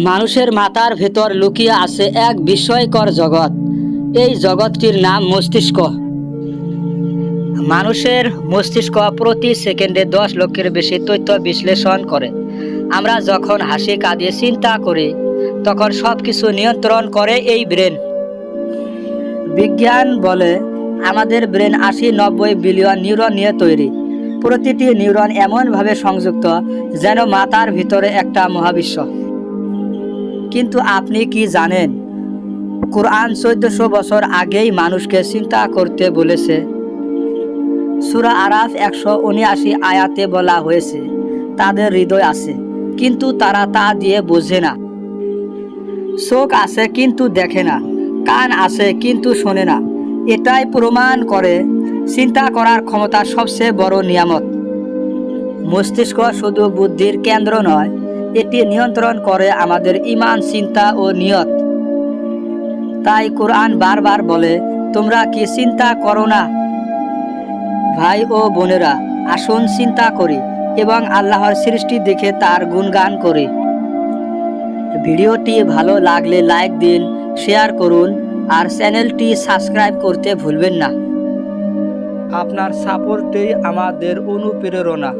মানুষের মাথার ভেতর লুকিয়ে আছে এক বিস্ময়কর জগৎ। এই জগৎটির নাম মস্তিষ্ক। মানুষের মস্তিষ্ক প্রতি সেকেন্ডে 10 লক্ষের বেশি তথ্য বিশ্লেষণ করে। আমরা যখন হাসি কাঁদিয়ে চিন্তা করি তখন সব কিছু নিয়ন্ত্রণ করে এই ব্রেন। বিজ্ঞান বলে আমাদের ব্রেন 80-90 বিলিয়ন নিউরন নিয়ে তৈরি। প্রতিটি নিউরন এমনভাবে সংযুক্ত যেন মাথার ভিতরে একটা মহাবিশ্ব। কিন্তু আপনি কি জানেন, কোরআন 1400 বছর আগেই মানুষকে চিন্তা করতে বলেছে। সূরা আরাফ 179 আয়াতে বলা হয়েছে, তাদের হৃদয় আছে কিন্তু তারা তা দিয়ে বোঝে না, চোখ আছে কিন্তু দেখে না, কান আছে কিন্তু শোনে না। এটাই প্রমাণ করে চিন্তা করার ক্ষমতা সবচেয়ে বড় নিয়ামত। মস্তিষ্ক শুধু বুদ্ধির কেন্দ্র নয়, এটি নিয়ন্ত্রণ করে আমাদের ঈমান, চিন্তা ও নিয়ত। তাই কোরআন বারবার বলে, তোমরা কি চিন্তা করো না? ভাই ও বোনেরা, আসুন চিন্তা করি এবং আল্লাহর সৃষ্টি দেখে তার গুণগান করি। ভিডিওটি ভালো লাগলে লাইক দিন, শেয়ার করুন আর চ্যানেলটি সাবস্ক্রাইব করতে ভুলবেন না। আপনার সাপোর্টেই আমাদের অনুপ্রেরণা।